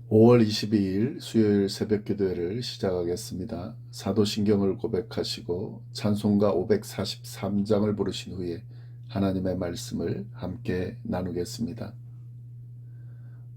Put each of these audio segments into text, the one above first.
5월 22일 수요일 새벽 기도회를 시작하겠습니다. 사도신경을 고백하시고 찬송가 543장을 부르신 후에 하나님의 말씀을 함께 나누겠습니다.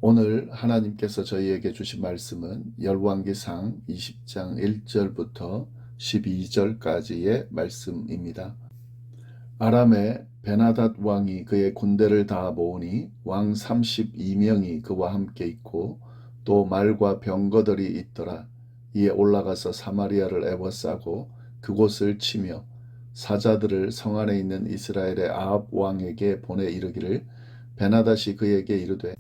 오늘 하나님께서 저희에게 주신 말씀은 열왕기상 20장 1절부터 12절까지의 말씀입니다. 아람의 베나닷 왕이 그의 군대를 다 모으니 왕 32명이 그와 함께 있고 또 말과 병거들이 있더라. 이에 올라가서 사마리아를 에워싸고 그곳을 치며 사자들을 성 안에 있는 이스라엘의 아합 왕에게 보내 이르기를 베나닷이 그에게 이르되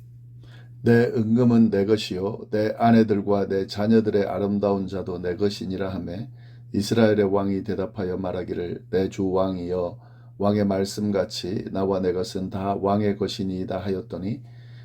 내 은금은 내 것이요 내 아내들과 내 자녀들의 아름다운 자도 내 것이니라 하매 이스라엘의 왕이 대답하여 말하기를 내 주 왕이여 왕의 말씀같이 나와 내 것은 다 왕의 것이니이다 하였더니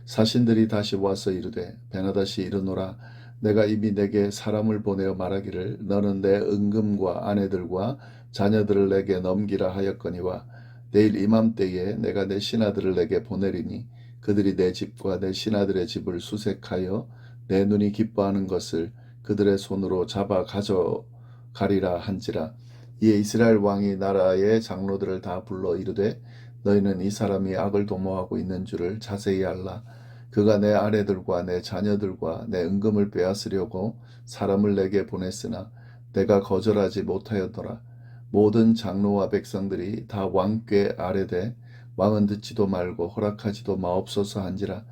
사신들이 다시 와서 이르되 베나닷이 이르노라 내가 이미 내게 사람을 보내어 말하기를 너는 내 은금과 아내들과 자녀들을 내게 넘기라 하였거니와 내일 이맘때에 내가 내 신하들을 내게 보내리니 그들이 내 집과 내 신하들의 집을 수색하여 내 눈이 기뻐하는 것을 그들의 손으로 잡아 가져가리라 한지라. 이에 이스라엘 왕이 나라의 장로들을 다 불러 이르되 너희는 이 사람이 악을 도모하고 있는 줄을 자세히 알라. 그가 내 아내들과 내 자녀들과 내 은금을 빼앗으려고 사람을 내게 보냈으나 내가 거절하지 못하였더라. 모든 장로와 백성들이 다 왕께 아뢰되 왕은 듣지도 말고 허락하지도 마옵소서 한지라.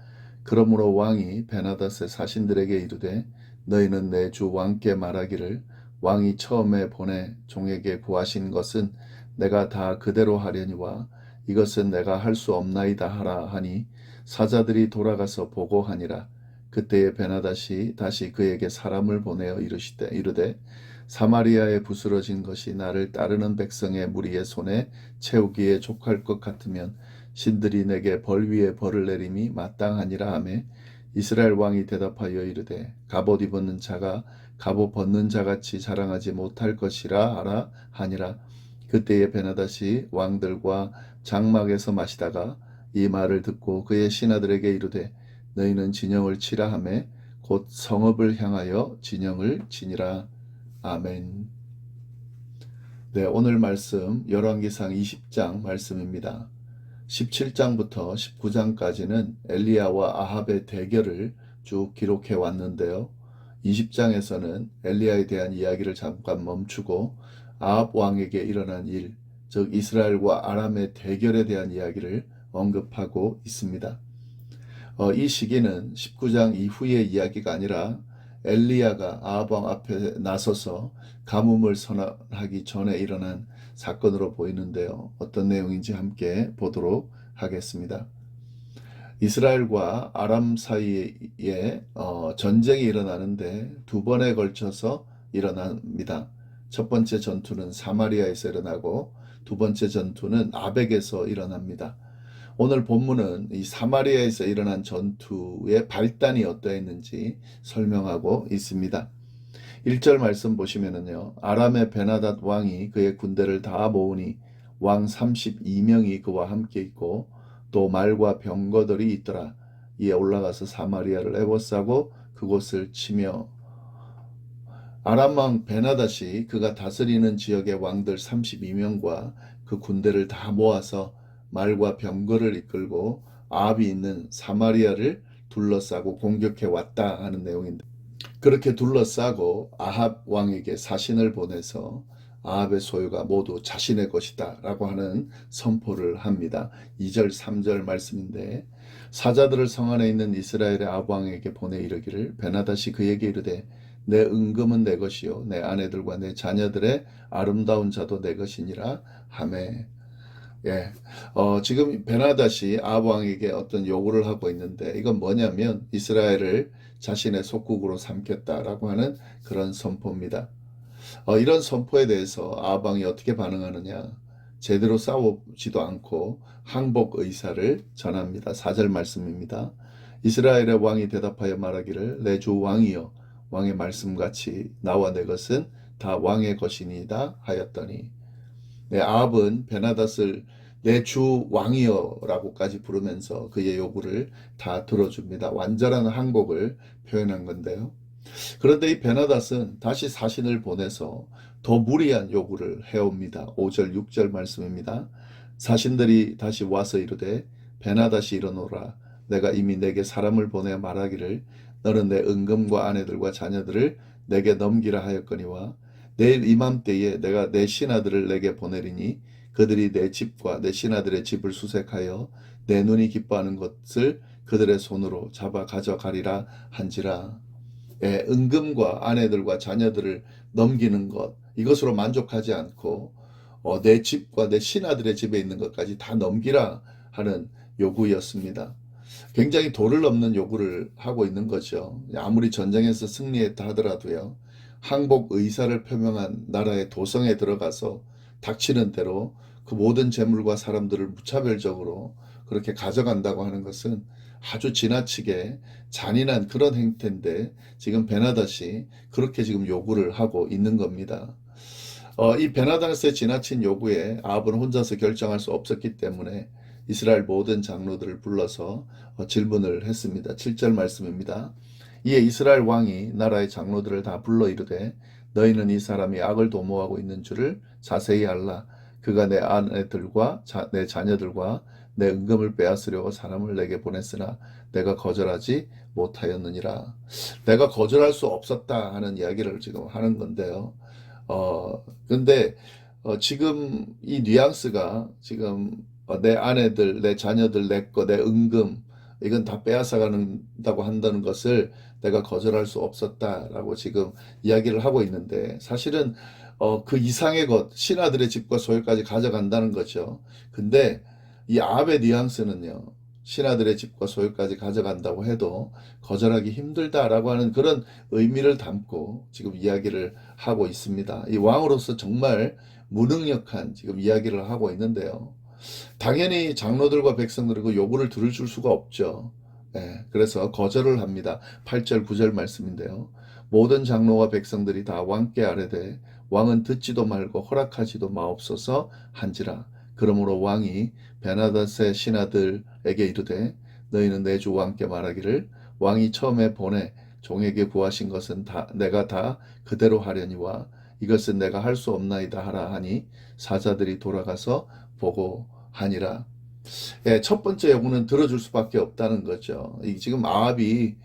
그러므로 왕이 베나닷의 사신들에게 이르되 너희는 내 주 왕께 말하기를 왕이 처음에 보내 종에게 구하신 것은 내가 다 그대로 하려니와 이것은 내가 할 수 없나이다 하라 하니 사자들이 돌아가서 보고하니라. 그때에 베나닷이 다시 그에게 사람을 보내어 이르되 사마리아에 부스러진 것이 나를 따르는 백성의 무리의 손에 채우기에 족할 것 같으면 신들이 내게 벌 위에 벌을 내림이 마땅하니라 하매 이스라엘 왕이 대답하여 이르되 갑옷 입었는 자가 갑옷 벗는 자같이 자랑하지 못할 것이라 하라 하니라. 그때에 베나닷이 왕들과 장막에서 마시다가 이 말을 듣고 그의 신하들에게 이르되 너희는 진영을 치라 하매 곧 성읍을 향하여 진영을 치니라. 아멘. 네, 오늘 말씀 열왕기상 20장 말씀입니다. 17장부터 19장까지는 엘리야와 아합의 대결을 쭉 기록해 왔는데요. 20장에서는 엘리야에 대한 이야기를 잠깐 멈추고 아합 왕에게 일어난 일, 즉 이스라엘과 아람의 대결에 대한 이야기를 언급하고 있습니다. 이 시기는 19장 이후의 이야기가 아니라 엘리야가 아합 왕 앞에 나서서 가뭄을 선언하기 전에 일어난 사건으로 보이는데요. 어떤 내용인지 함께 보도록 하겠습니다. 이스라엘과 아람 사이에 전쟁이 일어나는데 두 번에 걸쳐서 일어납니다. 첫 번째 전투는 사마리아에서 일어나고 두 번째 전투는 아벡에서 일어납니다. 오늘 본문은 이 사마리아에서 일어난 전투의 발단이 어떠했는지 설명하고 있습니다. 1절 말씀 보시면은요. 아람의 베나닷 왕이 그의 군대를 다 모으니 왕 32명이 그와 함께 있고 또 말과 병거들이 있더라. 이에 올라가서 사마리아를 에워싸고 그곳을 치며 아람 왕 베나닷이 그가 다스리는 지역의 왕들 32명과 그 군대를 다 모아서 말과 병거를 이끌고 아합이 있는 사마리아를 둘러싸고 공격해 왔다 하는 내용인데 그렇게 둘러싸고 아합 왕에게 사신을 보내서 아합의 소유가 모두 자신의 것이다 라고 하는 선포를 합니다. 2절 3절 말씀인데 사자들을 성 안에 있는 이스라엘의 아합 왕에게 보내 이르기를 베나닷이 그에게 이르되 내 은금은 내 것이요 내 아내들과 내 자녀들의 아름다운 자도 내 것이니라 하매 지금 베나닷이 아합 왕에게 어떤 요구를 하고 있는데 이건 뭐냐면 이스라엘을 자신의 속국으로 삼겠다라고 하는 그런 선포입니다. 이런 선포에 대해서 아합 왕이 어떻게 반응하느냐? 제대로 싸우지도 않고 항복 의사를 전합니다. 4절 말씀입니다. 이스라엘의 왕이 대답하여 말하기를 내 주 왕이여 왕의 말씀같이 나와 내 것은 다 왕의 것이니이다 하였더니 아합은 베나닷을 내 주 왕이여라고까지 부르면서 그의 요구를 다 들어줍니다. 완전한 항복을 표현한 건데요. 그런데 이 베나닷은 다시 사신을 보내서 더 무리한 요구를 해옵니다. 5절 6절 말씀입니다. 사신들이 다시 와서 이르되 베나닷이 일어노라. 내가 이미 내게 사람을 보내 말하기를 너는 내 은금과 아내들과 자녀들을 내게 넘기라 하였거니와 내일 이맘때에 내가 내 신하들을 내게 보내리니 그들이 내 집과 내 신하들의 집을 수색하여 내 눈이 기뻐하는 것을 그들의 손으로 잡아 가져가리라 한지라. 예, 은금과 아내들과 자녀들을 넘기는 것, 이것으로 만족하지 않고 내 집과 내 신하들의 집에 있는 것까지 다 넘기라 하는 요구였습니다. 굉장히 도를 넘는 요구를 하고 있는 거죠. 아무리 전쟁에서 승리했다 하더라도요. 항복 의사를 표명한 나라의 도성에 들어가서 닥치는 대로 그 모든 재물과 사람들을 무차별적으로 그렇게 가져간다고 하는 것은 아주 지나치게 잔인한 그런 행태인데 지금 베나닷이 그렇게 지금 요구를 하고 있는 겁니다. 이 베나닷의 지나친 요구에 아합은 혼자서 결정할 수 없었기 때문에 이스라엘 모든 장로들을 불러서 질문을 했습니다. 7절 말씀입니다. 이에 이스라엘 왕이 나라의 장로들을 다 불러 이르되 너희는 이 사람이 악을 도모하고 있는 줄을 자세히 알라. 그가 내 아내들과 내 자녀들과 내 은금을 빼앗으려고 사람을 내게 보냈으나 내가 거절하지 못하였느니라. 내가 거절할 수 없었다 하는 이야기를 지금 하는 건데요. 근데 지금 이 뉘앙스가 지금 내 아내들, 내 자녀들, 내 거, 내 은금 이건 다 빼앗아 간다고 한다는 것을 내가 거절할 수 없었다라고 지금 이야기를 하고 있는데 사실은 그 이상의 것, 신하들의 집과 소유까지 가져간다는 거죠. 근데 이 아합의 뉘앙스는요. 신하들의 집과 소유까지 가져간다고 해도 거절하기 힘들다라고 하는 그런 의미를 담고 지금 이야기를 하고 있습니다. 이 왕으로서 정말 무능력한 지금 이야기를 하고 있는데요. 당연히 장로들과 백성들은 그 요구를 들어줄 수가 없죠. 예, 그래서 거절을 합니다. 8절 9절 말씀인데요. 모든 장로와 백성들이 다 왕께 아뢰되 왕은 듣지도 말고 허락하지도 마옵소서 한지라. 그러므로 왕이 베나닷의 신하들에게 이르되 너희는 내 주 왕께 말하기를 왕이 처음에 보내 종에게 구하신 것은 내가 다 그대로 하려니와 이것은 내가 할 수 없나이다 하라 하니 사자들이 돌아가서 보고하니라. 예, 첫 번째 요구는 들어줄 수밖에 없다는 거죠. 지금 아합이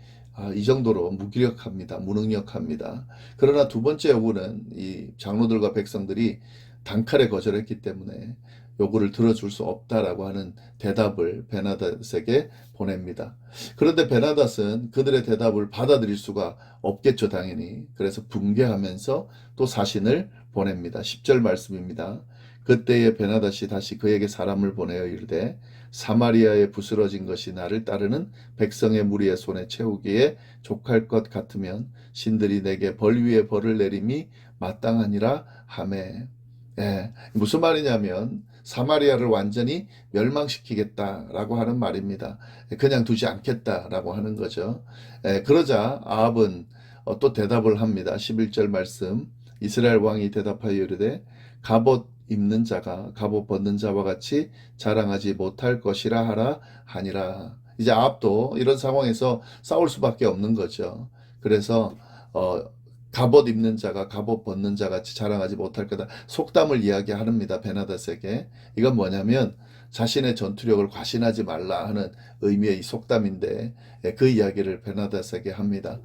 이 정도로 무기력합니다. 무능력합니다. 그러나 두 번째 요구는 이 장로들과 백성들이 단칼에 거절했기 때문에 요구를 들어줄 수 없다라고 하는 대답을 베나닷에게 보냅니다. 그런데 베나닷은 그들의 대답을 받아들일 수가 없겠죠, 당연히. 그래서 붕괴하면서 또 사신을 보냅니다. 10절 말씀입니다. 그때에 베나닷이 다시 그에게 사람을 보내어 이르되 사마리아에 부스러진 것이 나를 따르는 백성의 무리의 손에 채우기에 족할 것 같으면 신들이 내게 벌 위에 벌을 내림이 마땅하니라 하매. 예, 무슨 말이냐면 사마리아를 완전히 멸망시키겠다라고 하는 말입니다. 그냥 두지 않겠다라고 하는 거죠. 그러자 아합은 또 대답을 합니다. 11절 말씀. 이스라엘 왕이 대답하여 이르되 갑옷 입는 자가 갑옷 벗는 자와 같이 자랑하지 못할 것이라 하라 하니라. 이제 아합도 이런 상황에서 싸울 수밖에 없는 거죠. 그래서 갑옷 입는 자가 갑옷 벗는 자 같이 자랑하지 못할 거다. 속담을 이야기합니다. 베나닷에게. 이건 뭐냐면 자신의 전투력을 과신하지 말라 하는 의미의 이 속담인데 그 이야기를 베나닷에게 합니다.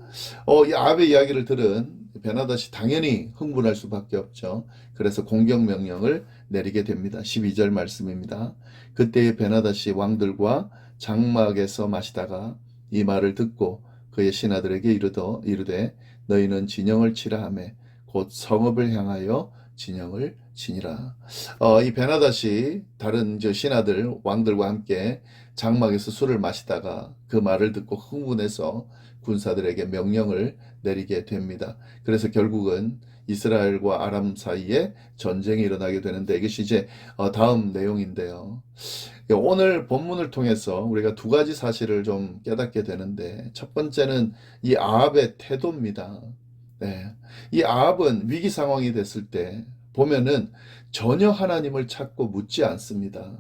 이 아합의 이야기를 들은 베나닷이 당연히 흥분할 수밖에 없죠. 그래서 공격 명령을 내리게 됩니다. 12절 말씀입니다. 그때의 베나닷이 왕들과 장막에서 마시다가 이 말을 듣고 그의 신하들에게 이르되 너희는 진영을 치라 하매 곧 성읍을 향하여 진영을 치니라. 이 베나닷이 다른 신하들 왕들과 함께 장막에서 술을 마시다가 그 말을 듣고 흥분해서 군사들에게 명령을 내리게 됩니다. 그래서 결국은 이스라엘과 아람 사이에 전쟁이 일어나게 되는데 이것이 이제 다음 내용인데요. 오늘 본문을 통해서 우리가 두 가지 사실을 좀 깨닫게 되는데 첫 번째는 이 아합의 태도입니다. 네. 이 아합은 위기 상황이 됐을 때 보면은 전혀 하나님을 찾고 묻지 않습니다.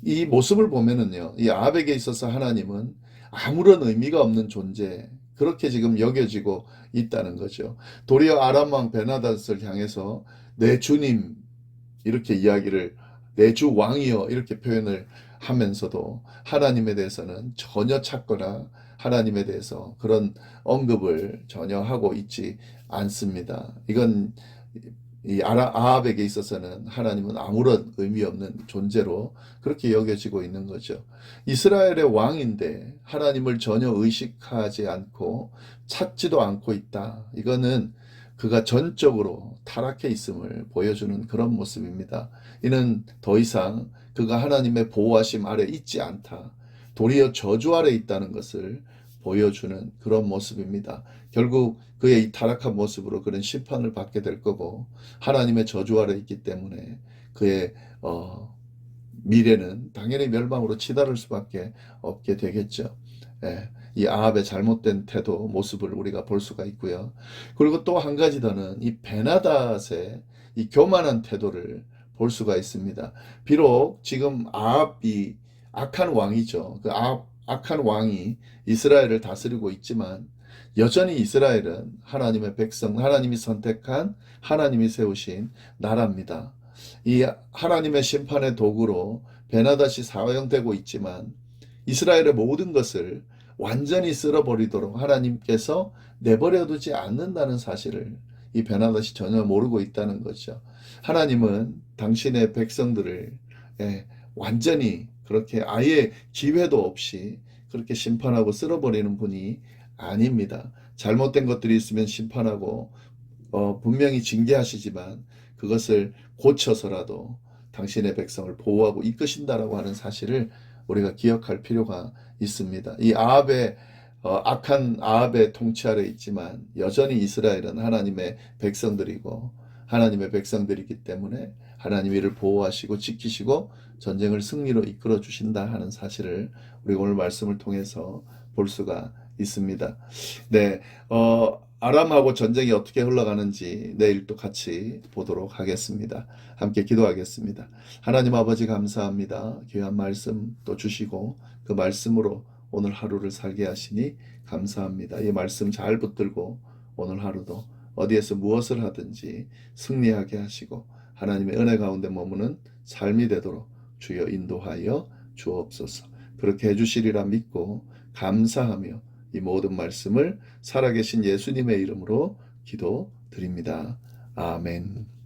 이 모습을 보면은요, 이 아합에게 있어서 하나님은 아무런 의미가 없는 존재, 그렇게 지금 여겨지고 있다는 거죠. 도리어 아람 왕 베나닷을 향해서 내 주님, 이렇게 이야기를, 내 주 왕이여, 이렇게 표현을 하면서도 하나님에 대해서는 전혀 찾거나 하나님에 대해서 그런 언급을 전혀 하고 있지 않습니다. 이건 이 아합에게 있어서는 하나님은 아무런 의미 없는 존재로 그렇게 여겨지고 있는 거죠. 이스라엘의 왕인데 하나님을 전혀 의식하지 않고 찾지도 않고 있다. 이거는 그가 전적으로 타락해 있음을 보여주는 그런 모습입니다. 이는 더 이상 그가 하나님의 보호하심 아래 있지 않다. 도리어 저주 아래 있다는 것을 보여주는 그런 모습입니다. 결국 그의 이 타락한 모습으로 그런 심판을 받게 될 거고, 하나님의 저주 아래 있기 때문에 그의 미래는 당연히 멸망으로 치달을 수밖에 없게 되겠죠. 예, 이 아합의 잘못된 태도, 모습을 우리가 볼 수가 있고요. 그리고 또 한 가지 더는 이 베나닷의 이 교만한 태도를 볼 수가 있습니다. 비록 지금 아합이 악한 왕이죠. 그 악한 왕이 이스라엘을 다스리고 있지만 여전히 이스라엘은 하나님의 백성, 하나님이 선택한, 하나님이 세우신 나라입니다. 이 하나님의 심판의 도구로 베나닷이 사용되고 있지만 이스라엘의 모든 것을 완전히 쓸어버리도록 하나님께서 내버려두지 않는다는 사실을 이 베나닷이 전혀 모르고 있다는 거죠. 하나님은 당신의 백성들을 완전히 그렇게 아예 기회도 없이 그렇게 심판하고 쓸어버리는 분이 아닙니다. 잘못된 것들이 있으면 심판하고 분명히 징계하시지만 그것을 고쳐서라도 당신의 백성을 보호하고 이끄신다라고 하는 사실을 우리가 기억할 필요가 있습니다. 이 악한 아합의 통치 아래 있지만 여전히 이스라엘은 하나님의 백성들이고 하나님의 백성들이기 때문에 하나님이 이를 보호하시고 지키시고 전쟁을 승리로 이끌어 주신다 하는 사실을 우리가 오늘 말씀을 통해서 볼 수가 있습니다. 네, 아람하고 전쟁이 어떻게 흘러가는지 내일 또 같이 보도록 하겠습니다. 함께 기도하겠습니다. 하나님 아버지 감사합니다. 귀한 말씀 또 주시고 그 말씀으로 오늘 하루를 살게 하시니 감사합니다. 이 말씀 잘 붙들고 오늘 하루도 어디에서 무엇을 하든지 승리하게 하시고 하나님의 은혜 가운데 머무는 삶이 되도록 주여 인도하여 주옵소서. 그렇게 해주시리라 믿고 감사하며 이 모든 말씀을 살아계신 예수님의 이름으로 기도드립니다. 아멘.